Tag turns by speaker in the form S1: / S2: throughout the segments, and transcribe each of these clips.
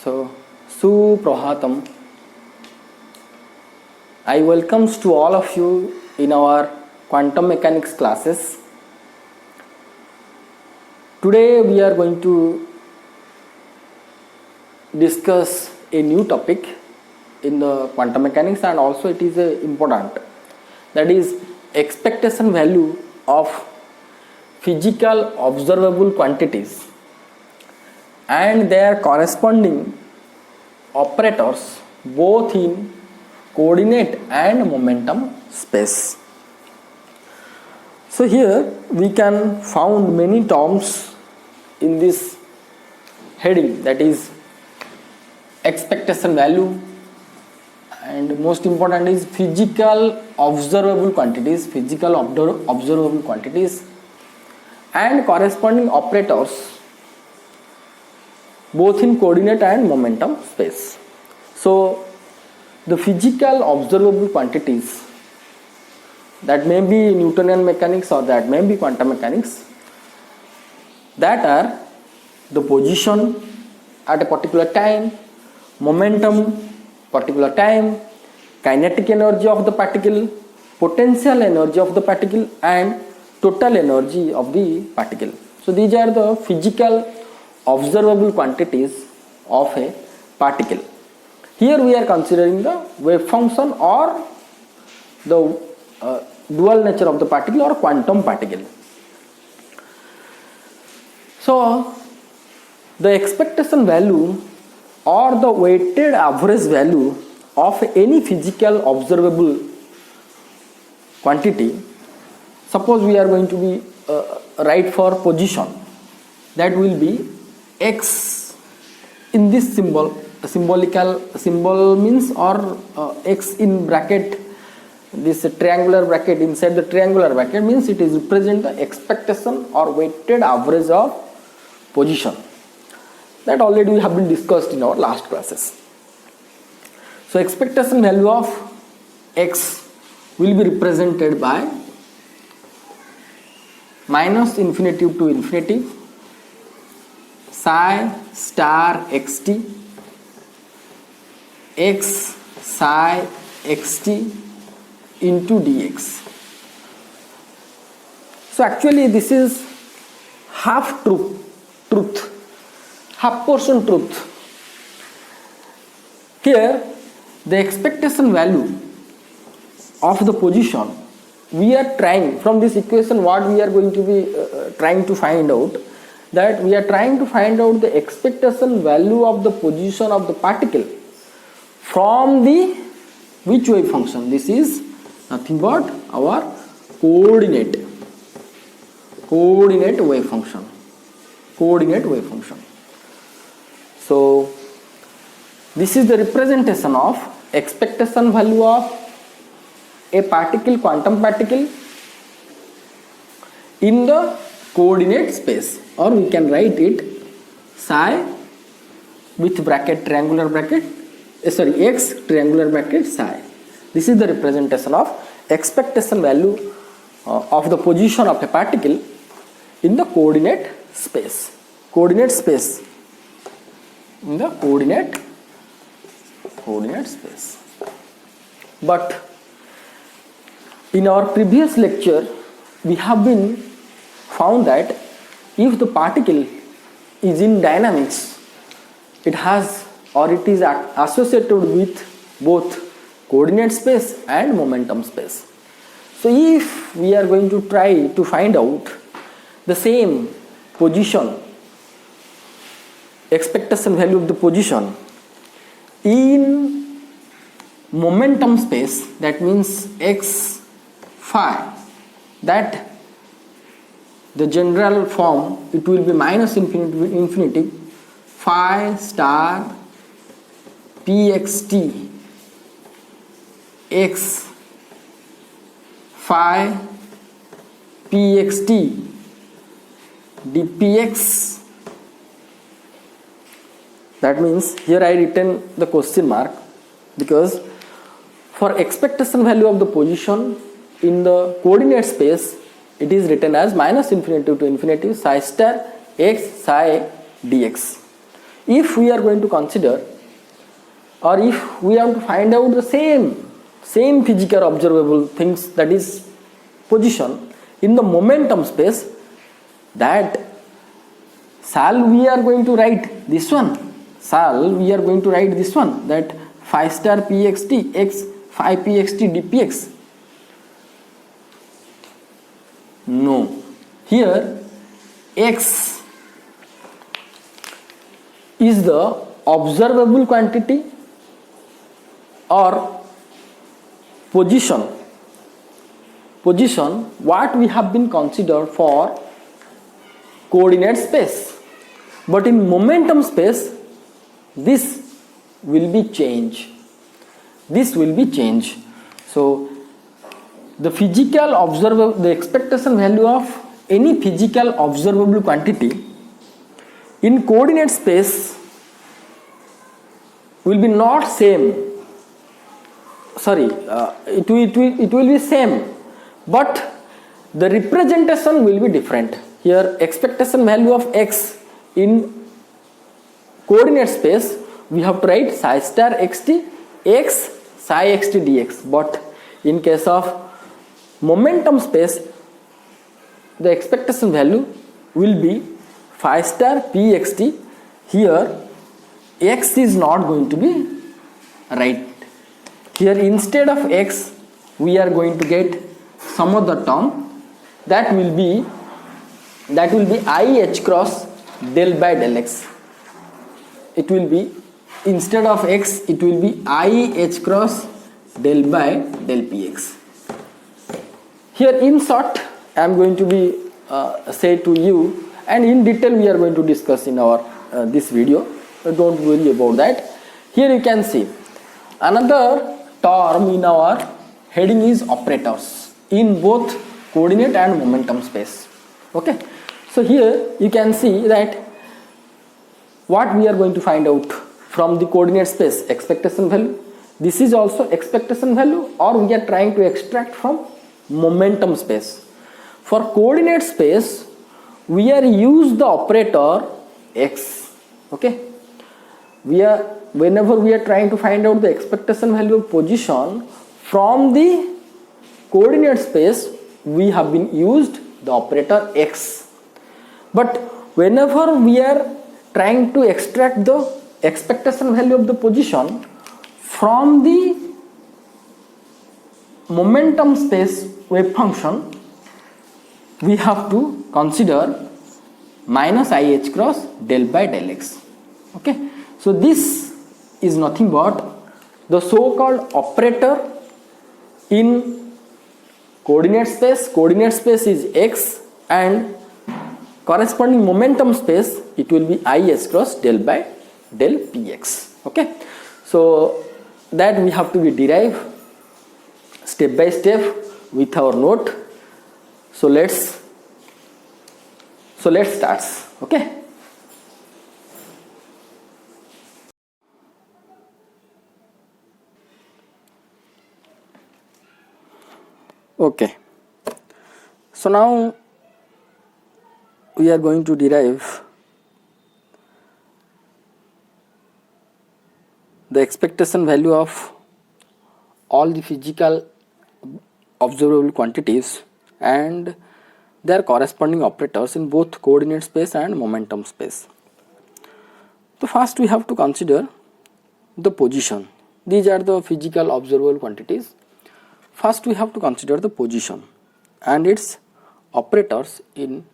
S1: So, Suprahatam. I welcomes to all of you in our quantum mechanics classes. Today we are going to discuss a new topic in the quantum mechanics, and also it is important, that is expectation value of physical observable quantities and their corresponding operators both in coordinate and momentum space. So here we can found many terms in this heading, that is expectation value, and most important is physical observable quantities, and corresponding operators both in coordinate and momentum space. So the physical observable quantities, that may be Newtonian mechanics or that may be quantum mechanics, that are the position at a particular time, momentum particular time, kinetic energy of the particle, potential energy of the particle, and total energy of the particle. So these are the physical observable quantities of a particle. Here we are considering the wave function or the dual nature of the particle or quantum particle. So the expectation value or the weighted average value of any physical observable quantity, suppose we are going to be write for position, that will be x in this symbol means, or x in bracket, this triangular bracket, inside the triangular bracket means it is represent the expectation or weighted average of position. That already have been discussed in our last classes. So expectation value of x will be represented by minus infinity to infinity psi star xt x psi xt into dx. So actually this is half truth, half portion truth. Here the expectation value of the position, we are trying from this equation, what we are going to be trying to find out, that we are trying to find out the expectation value of the position of the particle from the which wave function. This is nothing but our coordinate wave function. So this is the representation of expectation value of a particle, quantum particle, in the coordinate space, or we can write it psi with bracket triangular bracket, x triangular bracket psi. This is the representation of expectation value of the position of a particle in the coordinate space. In the coordinate space. But in our previous lecture we have been found that if the particle is in dynamics, it has or it is associated with both coordinate space and momentum space. So if we are going to try to find out the same position, expectation value of the position in momentum space, that means x phi, that the general form it will be minus infinity to infinity phi star pxt x phi pxt dpx. That means here I written the question mark because for expectation value of the position in the coordinate space, it is written as minus infinity to infinity psi star x psi dx. if we are going to consider, or if we have to find out the same physical observable things, that is position in the momentum space, that shall we are going to write this one, that phi star pxt x phi pxt dpx. No, here x is the observable quantity or position what we have been considered for coordinate space, but in momentum space this will be change. So the expectation value of any physical observable quantity in coordinate space will be not same. It will be same, but the representation will be different. Here expectation value of x in coordinate space, we have to write psi star xt x psi xt dx, but in case of momentum space the expectation value will be phi star pxt. Here x is not going to be right. Here instead of x we are going to get some other term that will be I h cross del by del x. It will be, instead of x it will be I h cross del by del px. Here in short I am going to be say to you, and in detail we are going to discuss in our this video, don't worry about that. Here you can see another term in our heading is operators in both coordinate and momentum space. Okay, so here you can see that what we are going to find out from the coordinate space, expectation value. This is also expectation value, or we are trying to extract from momentum space. For coordinate space we are use the operator x. Okay, whenever we are trying to find out the expectation value of position from the coordinate space, we have been used the operator x. But whenever we are trying to extract the expectation value of the position from the momentum space wave function, we have to consider minus I h cross del by del x. Okay, so this is nothing but the so-called operator in coordinate space. Coordinate space is x, and corresponding momentum space it will be I h cross del by del px. Okay, so that we have to be derive step by step with our note. So let's start. Okay, so now we are going to derive the expectation value of all the physical observable quantities and their corresponding operators in both coordinate space and momentum space. So first we have to consider the position. These are the physical observable quantities. First we have to consider the position and its operators in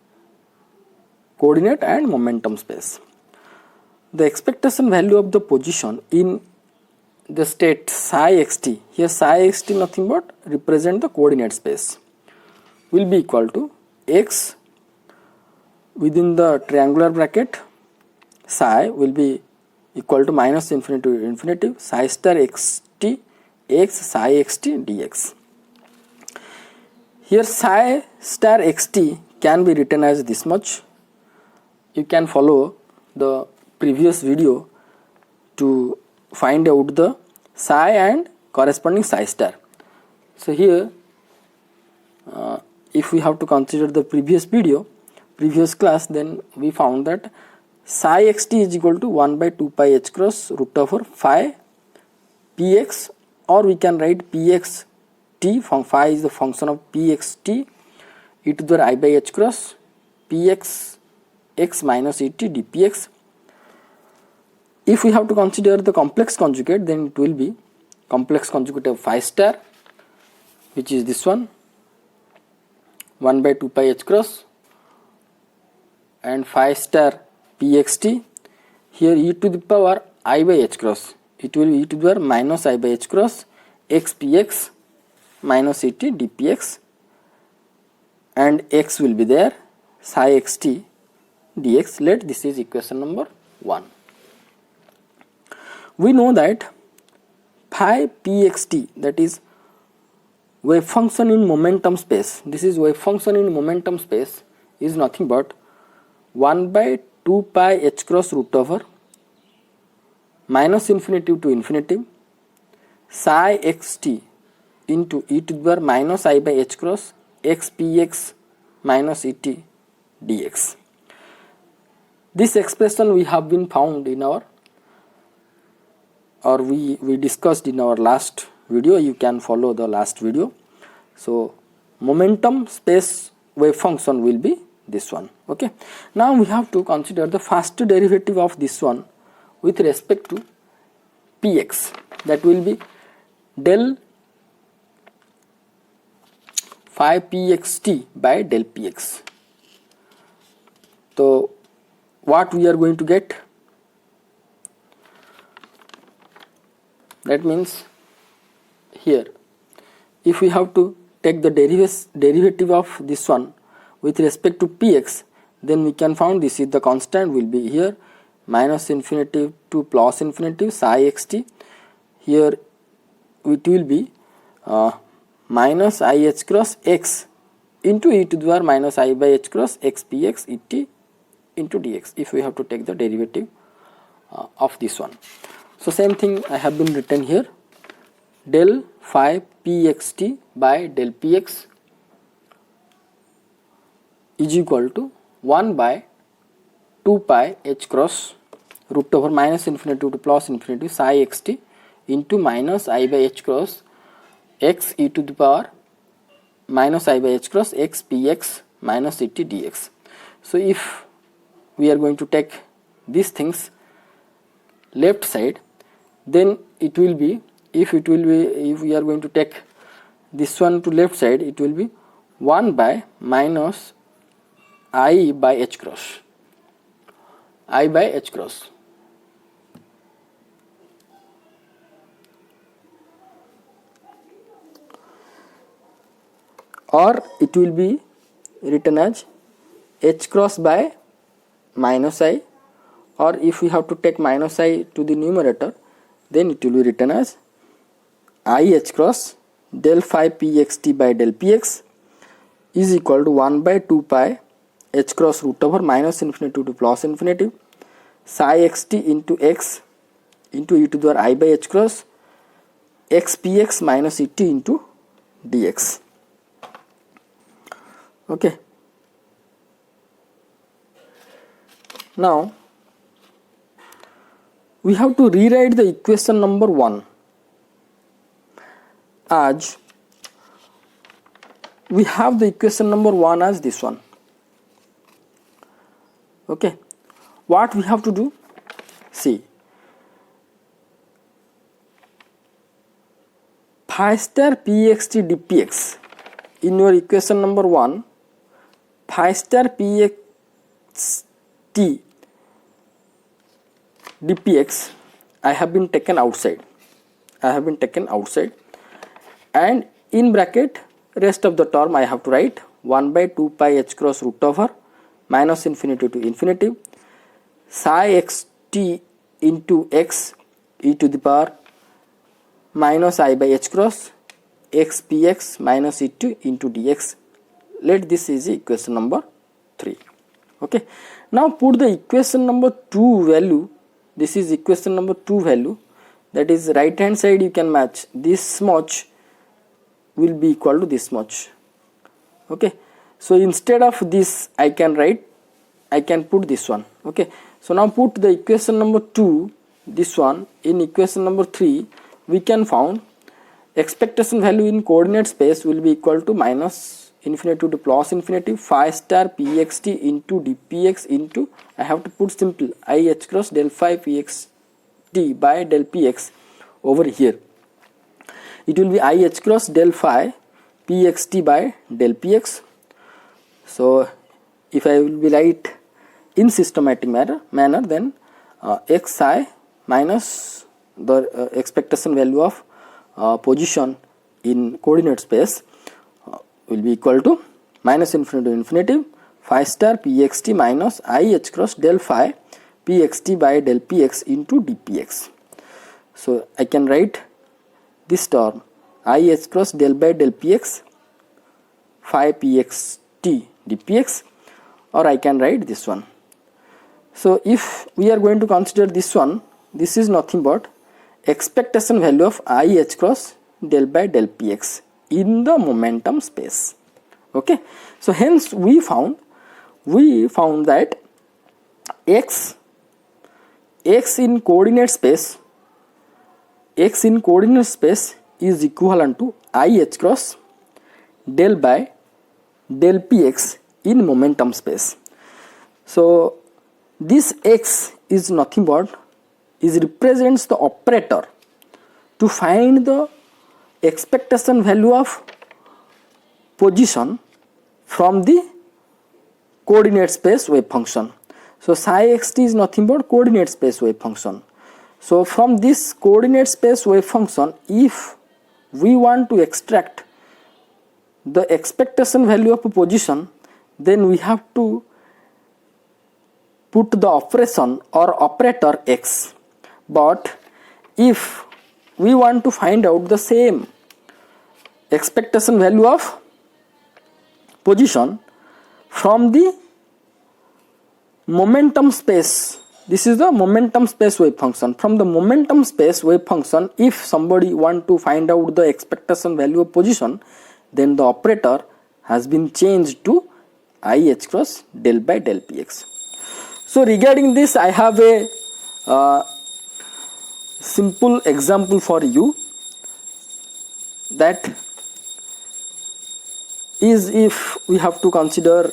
S1: coordinate and momentum space. The expectation value of the position in the state psi xt, here psi xt nothing but represent the coordinate space, will be equal to x within the triangular bracket, psi will be equal to minus infinity to infinity psi star xt x psi xt dx. Here psi star xt can be written as this much. You can follow the previous video to find out the psi and corresponding psi star. So here if we have to consider the previous class, then we found that psi xt is equal to 1 by 2 pi h cross root over phi px, or we can write px t, from phi is the function of px t e to the power I by h cross px x minus et dpx. If we have to consider the complex conjugate, then it will be complex conjugate of phi star, which is this one, 1 by 2 pi h cross, and phi star pxt. Here e to the power I by h cross, it will be e to the power minus I by h cross x px minus et dpx, and x will be there, psi xt dx. Let this is equation number 1. We know that phi pxt, that is wave function in momentum space, this is wave function in momentum space, is nothing but 1 by 2 pi h cross root over minus infinity to infinity psi xt into e to the power minus I by h cross x px minus et dx. This expression we have been found in our, or we discussed in our last video. You can follow the last video. So momentum space wave function will be this one. Okay, now we have to consider the first derivative of this one with respect to px, that will be del phi pxt by del px. So what we are going to get, that means here if we have to take the derivative of this one with respect to px, then we can find this is the constant will be here minus infinity to plus infinity psi xt. Here it will be minus I h cross x into e to the power minus I by h cross x px et into dx, if we have to take the derivative of this one. So same thing I have been written here, del phi pxt by del px is equal to 1 by 2 pi h cross root over minus infinity to plus infinity psi xt into minus I by h cross x e to the power minus I by h cross x px minus et dx. So if we are going to take these things left side, then it will be, if we are going to take this one to left side, it will be 1 by minus I by h cross, I by h cross. Or it will be written as h cross by minus I, or if we have to take minus I to the numerator, then it will be written as I h cross del phi pxt by del px is equal to 1 by 2 pi h cross root over minus infinity to plus infinity psi xt into x into e to the power I by h cross x px minus et into dx. Okay. Now we have to rewrite the equation number 1 as, we have the equation number 1 as this one. Okay, what we have to do, see, phi star pxt dpx in your equation number 1, phi star pxt dpx I have been taken outside, and in bracket rest of the term I have to write 1 by 2 pi h cross root over minus infinity to infinity psi xt into x e to the power minus I by h cross x px minus et into dx. Let this is equation number 3. Okay, now put the equation number 2 value, this is equation number 2 value, that is right hand side you can match, this much will be equal to this much. Okay, so instead of this I can write I can put this one. Okay, so now put the equation number 2, this one, in equation number 3. We can found expectation value in coordinate space will be equal to minus infinity to plus infinity phi star pxt into dpx into, I have to put simple, I h cross del phi pxt by del px over here. It will be I h cross del phi pxt by del px. So if I will be write in systematic manner, then xi minus the expectation value of position in coordinate space will be equal to minus infinity to infinity phi star pxt minus I h cross del phi pxt by del px into dpx. So I can write this term I h cross del by del px phi pxt dpx, or I can write this one. So if we are going to consider this one, this is nothing but expectation value of I h cross del by del px in the momentum space. Okay, so hence we found that x in coordinate space is equivalent to I h cross del by del px in momentum space. So this x is nothing but represents the operator to find the expectation value of position from the coordinate space wave function. So psi xt is nothing but coordinate space wave function. So from this coordinate space wave function, if we want to extract the expectation value of a position, then we have to put the operation or operator x. But if we want to find out the same expectation value of position from the momentum space, this is the momentum space wave function. From the momentum space wave function, if somebody want to find out the expectation value of position, then the operator has been changed to I h cross del by del px. So regarding this, I have a simple example for you, that is if we have to consider,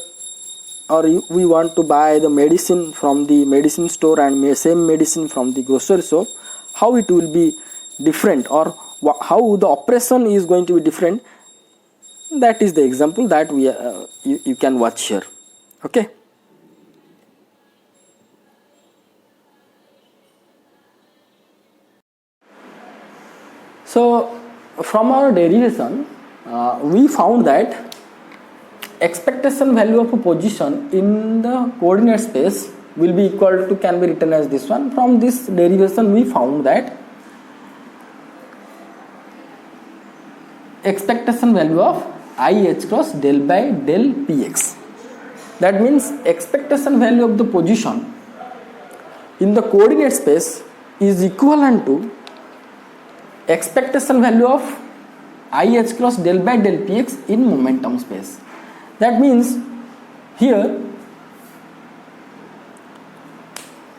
S1: or we want to buy the medicine from the medicine store and same medicine from the grocery shop, how it will be different, or how the operation is going to be different. That is the example that we you can watch here. Okay. So from our derivation, we found that expectation value of a position in the coordinate space will be equal to, can be written as this one. From this derivation, we found that expectation value of I h cross del by del px. That means expectation value of the position in the coordinate space is equivalent to expectation value of I h cross del by del px in momentum space. That means here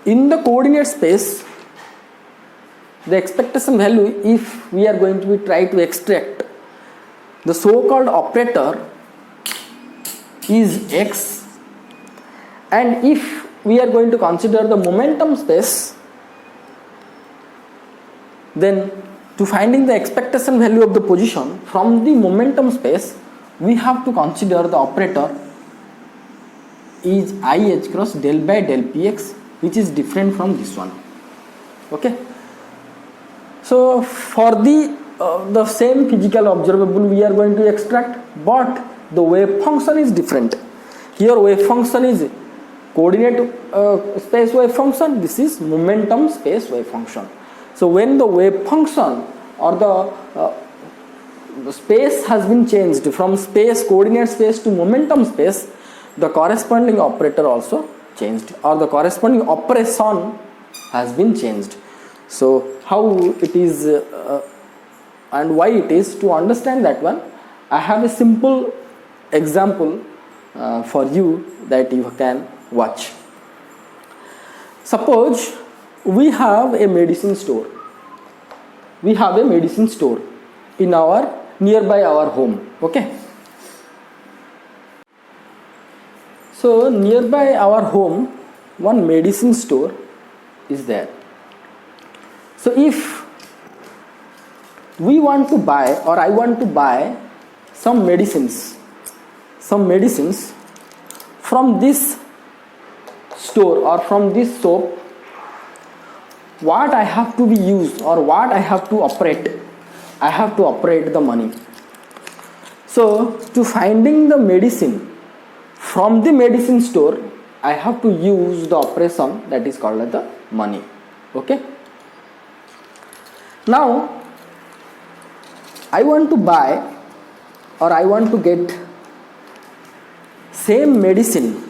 S1: in the coordinate space, the expectation value, if we are going to try to extract the so-called operator, is x, and if we are going to consider the momentum space, then to finding the expectation value of the position from the momentum space, we have to consider the operator is I h cross del by del px, which is different from this one. Okay. So for the same physical observable we are going to extract, but the wave function is different. Here wave function is coordinate space wave function, this is momentum space wave function. So when the wave function or the space has been changed from coordinate space to momentum space, the corresponding operator also changed, or the corresponding operation has been changed. So how it is and why it is, to understand that one, I have a simple example for you that you can Watch. Suppose we have a medicine store. We have a medicine store in our nearby our home. Okay. So nearby our home, one medicine store is there. So if we want to buy, or I want to buy some medicines from this store or from this shop, what I have to be used or what I have to operate? I have to operate the money. So to finding the medicine from the medicine store, I have to use the operation that is called as the money. Okay. Now I want to buy or I want to get same medicine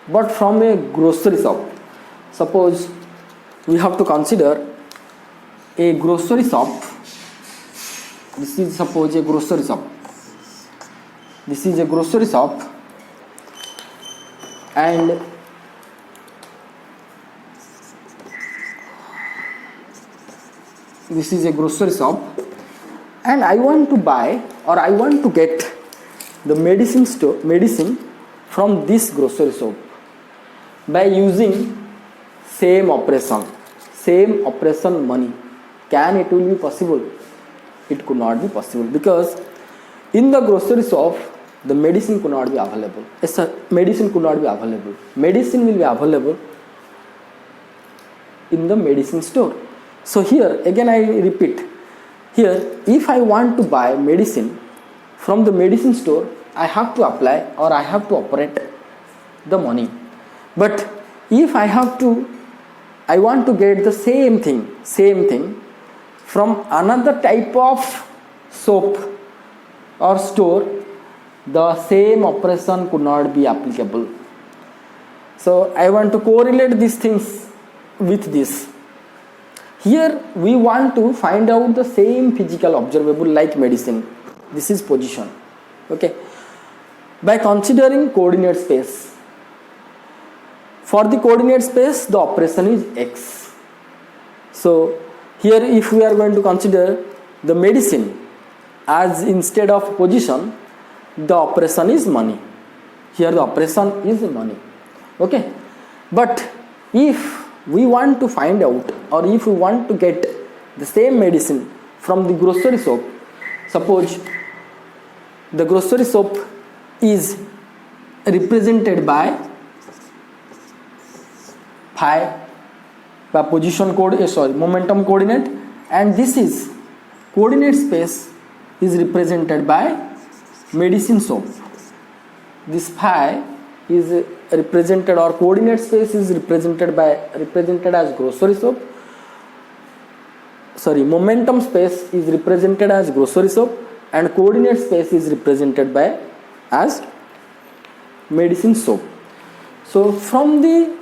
S1: but from a grocery shop. Suppose we have to consider a grocery shop. This is suppose a grocery shop. This is a grocery shop, and this is a grocery shop, and I want to buy or I want to get the medicine from this grocery shop by using same operation money. Can it will be possible? It could not be possible, because in the grocery shop the medicine could not be available. Medicine could not be available. Medicine will be available in the medicine store. So here again I repeat, here if I want to buy medicine from the medicine store, I have to apply or I have to operate the money. But if I want to get the same thing from another type of soap or store, the same operation could not be applicable. So I want to correlate these things with this. Here we want to find out the same physical observable like medicine. This is position. Okay. By considering coordinate space. For the coordinate space, the operation is x. So here if we are going to consider the medicine as instead of position, the operation is money. Here the operation is money. Okay. But if we want to find out or if we want to get the same medicine from the grocery shop, suppose the grocery shop is represented by phi, by position momentum coordinate, and this is coordinate space is represented by medicine shop. This phi is represented, or coordinate space is represented as grocery shop. Momentum space is represented as grocery shop, and coordinate space is represented by as medicine shop. So from the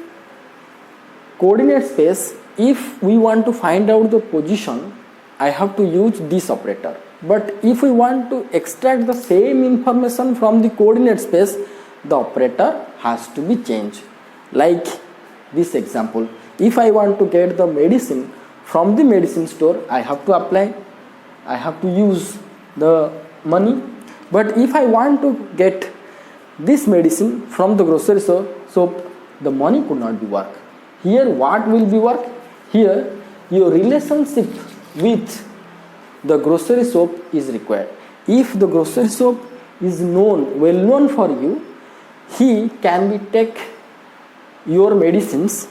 S1: coordinate space, if we want to find out the position, I have to use this operator. But if we want to extract the same information from the coordinate space, the operator has to be changed. Like this example, if I want to get the medicine from the medicine store, I have to use the money. But if I want to get this medicine from the grocery store, so the money could not be work. Here what will be work? Here your relationship with the grocery shop is required. If the grocery shop is well known for you, he can be take your medicines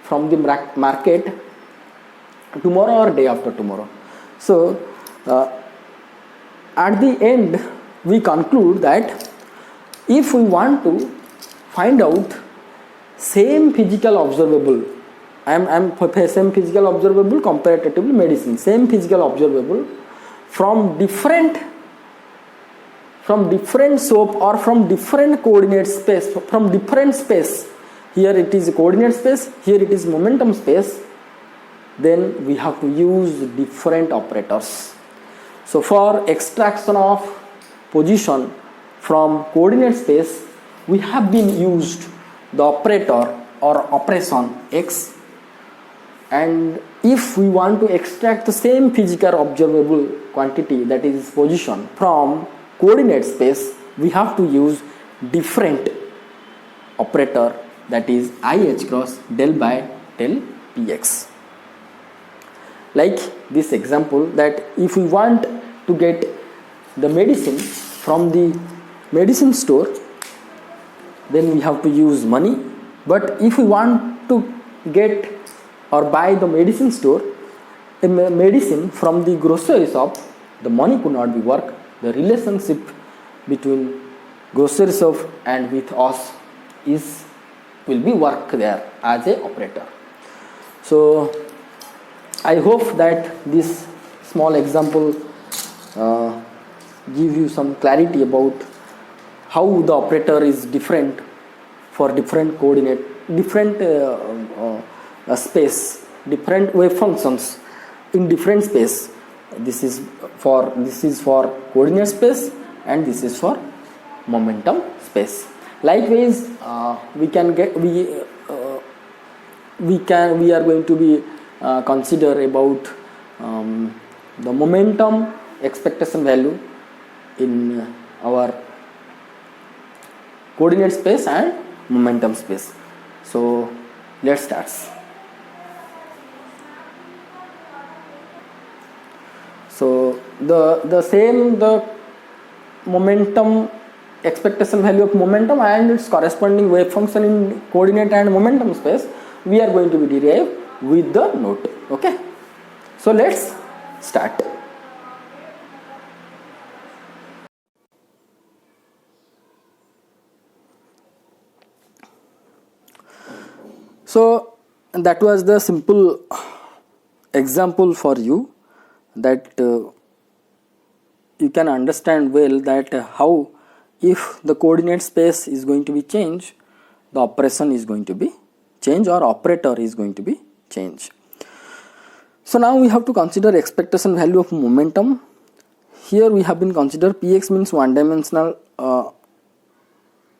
S1: from the market tomorrow or day after tomorrow. So at the end we conclude that if we want to find out same physical observable, same physical observable comparatively medicine, same physical observable from different soap or from different coordinate space, from different space. Here it is coordinate space, here it is momentum space. Then we have to use different operators. So for extraction of position from coordinate space, we have been used the operator or operation x, and if we want to extract the same physical observable quantity, that is position, from coordinate space, we have to use different operator, that is IH cross del by del px. Like this example, that if we want to get the medicine from the medicine store, then we have to use money. But if we want to get or buy the medicine store, a medicine from the grocery shop, the money could not be work. The relationship between grocery shop and with us will be work there as a operator. So I hope that this small example give you some clarity about how the operator is different for different coordinate, different space, different wave functions in different space. This is for coordinate space, and this is for momentum space. Likewise, we are going to be consider about the momentum expectation value in our coordinate space and momentum space. So let's start. So the momentum expectation value of momentum and its corresponding wave function in coordinate and momentum space, we are going to be derived with the note. Okay, so let's start. So that was the simple example for you, that you can understand well that how, if the coordinate space is going to be changed, the operation is going to be changed, or operator is going to be changed. So now we have to consider expectation value of momentum. Here we have been consider px means one dimensional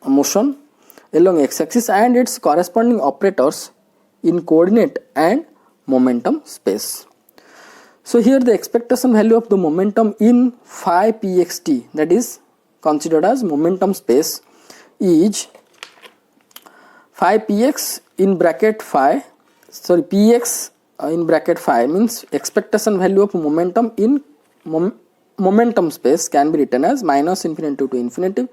S1: motion along x-axis and its corresponding operators in coordinate and momentum space. So here the expectation value of the momentum in phi pxt, that is considered as momentum space, is phi px in bracket phi, sorry px in bracket phi means expectation value of momentum in momentum space can be written as minus infinity to infinity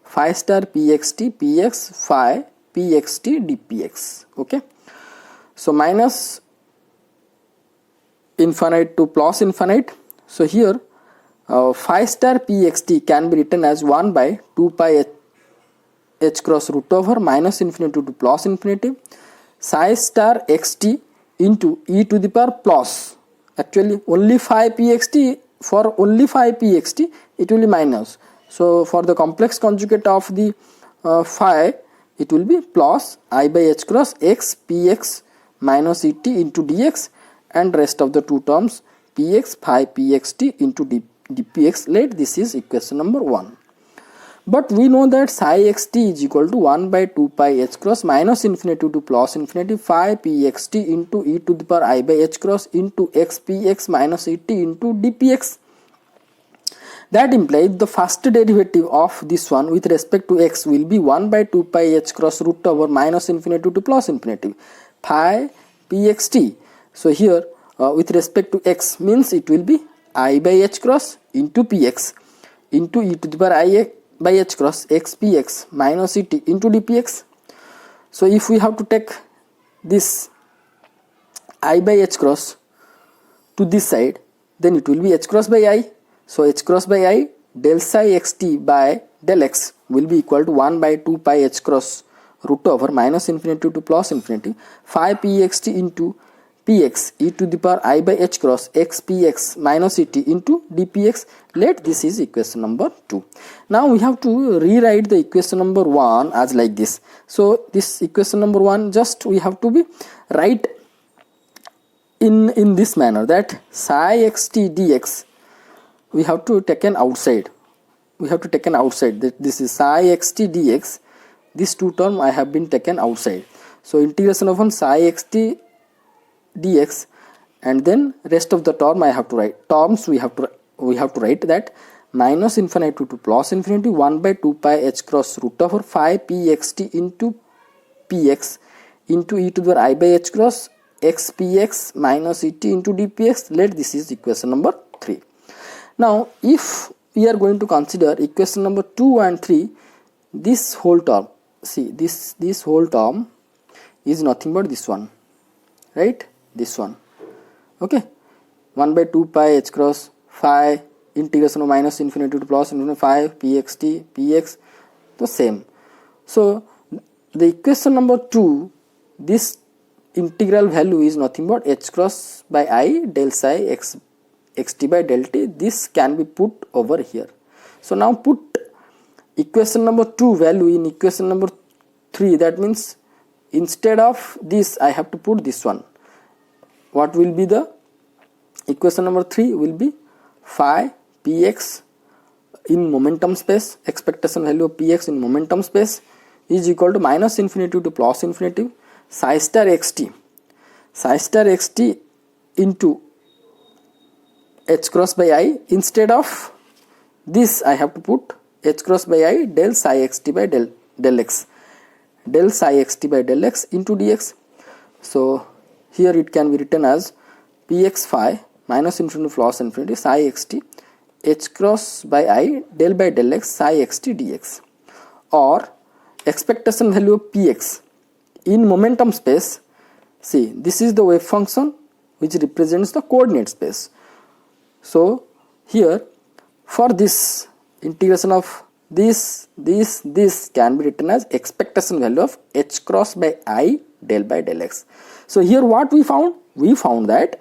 S1: phi star pxt px phi pxt dpx. Okay, so minus infinite to plus infinite. So here phi star pxt can be written as 1 by 2 pi h cross root over minus infinity to plus infinity psi star xt into e to the power plus, actually only phi pxt, for only phi pxt it will be minus. So for the complex conjugate of the phi, it will be plus I by h cross x px minus et into dx, and rest of the two terms px phi pxt into dpx. Let this is equation number 1. But we know that psi xt is equal to 1 by 2 pi h cross minus infinity to plus infinity phi pxt into e to the power I by h cross into x px minus et into dpx. That implies the first derivative of this one with respect to x will be 1 by 2 pi h cross root over minus infinity to plus infinity phi pxt. So here with respect to x means it will be I by h cross into px into e to the power I by h cross x px minus et into dpx. So if we have to take this I by h cross to this side, then it will be h cross by I. So h cross by I del psi xt by del x will be equal to 1 by 2 pi h cross root over minus infinity to plus infinity phi pxt into px e to the power I by h cross x px minus et into dpx. Let this is equation number 2. Now we have to rewrite the equation number 1 as like this. So this equation number 1, just we have to be write in this manner, that psi xt dx we have to take an outside. We have to take an outside, that this is psi xt dx these two terms I have been taken outside. So integration of psi xt dx, and then rest of the term I have to write. Terms we have to write that minus infinity to plus infinity 1 by 2 pi h cross root over phi pxt into px into e to the I by h cross x px minus et into dpx. Let this is equation number 3. Now if we are going to consider equation number 2 and 3, this whole term, see this whole term is nothing but this one, right? This one, okay, 1 by 2 pi h cross phi integration of minus infinity to plus infinity phi pxt px, the same. So the equation number 2, this integral value is nothing but h cross by I del psi x xt by del t. This can be put over here. So now put equation number 2 value in equation number 3. That means instead of this I have to put this one. What will be the equation number 3? Will be phi px in momentum space, expectation value of px in momentum space is equal to minus infinity to plus infinity psi star xt into h cross by I. Instead of this I have to put h cross by I del psi xt by del x, del psi xt by del x into dx. So here it can be written as px phi minus infinity plus infinity psi xt h cross by I del by del x psi xt dx, or expectation value of px in momentum space. See, this is the wave function which represents the coordinate space. So here for this integration of this can be written as expectation value of h cross by I del by del x. So here what we found? We found that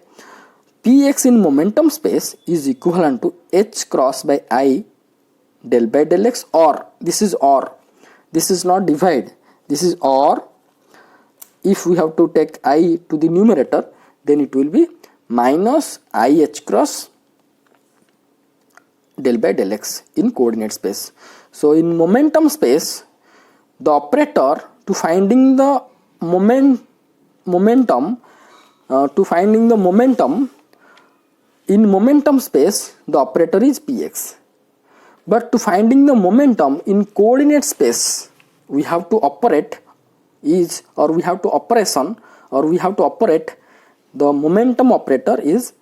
S1: px in momentum space is equivalent to h cross by I del by del x, or this is not divide, this is or. If we have to take I to the numerator, then it will be minus I h cross del by del x in coordinate space. So in momentum space, the operator to finding the momentum in momentum space, the operator is px. But to finding the momentum in coordinate space, we have to operate the momentum operator is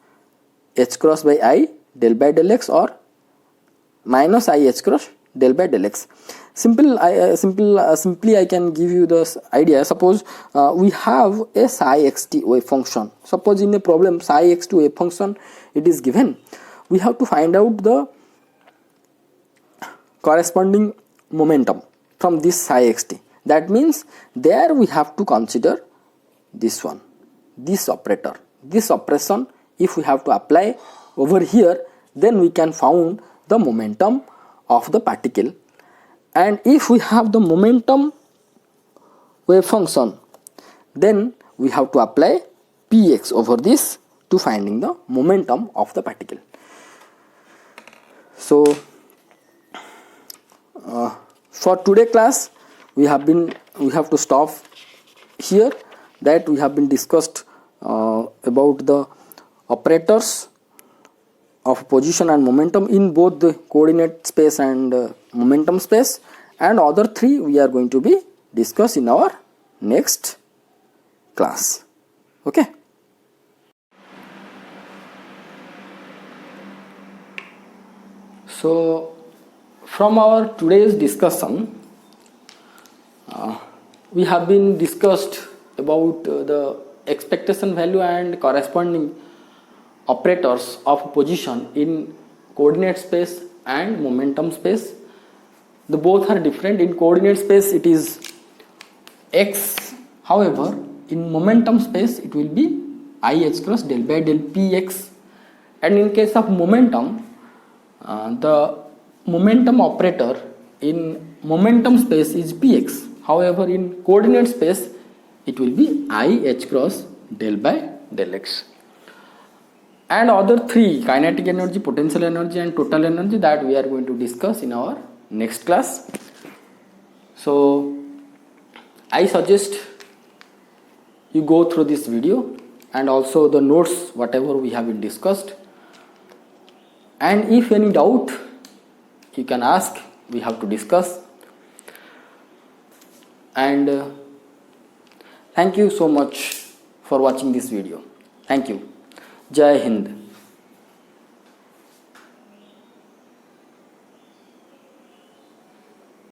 S1: h cross by I del by del x or minus I h cross del by del x. Simply I can give you this idea. Suppose we have a psi xt wave function. Suppose in a problem psi xt wave function it is given. We have to find out the corresponding momentum from this psi xt. That means there we have to consider this one, this operator, this operation. If we have to apply over here, then we can find the momentum of the particle. And if we have the momentum wave function, then we have to apply px over this to finding the momentum of the particle. So for today class, we have to stop here. That we have been discussed about the operators of position and momentum in both the coordinate space and momentum space, and other three we are going to be discussed in our next class. Okay. So from our today's discussion, we have been discussed about the expectation value and corresponding operators of position in coordinate space and momentum space. The both are different. In coordinate space it is x, however in momentum space it will be I h cross del by del px, and in case of momentum the momentum operator in momentum space is px. However, in coordinate space, it will be I h cross del by del x. And other three, kinetic energy, potential energy and total energy, that we are going to discuss in our next class. So I suggest you go through this video and also the notes whatever we have been discussed, and if any doubt you can ask, we have to discuss. And thank you so much for watching this video. Thank you. Jai Hind.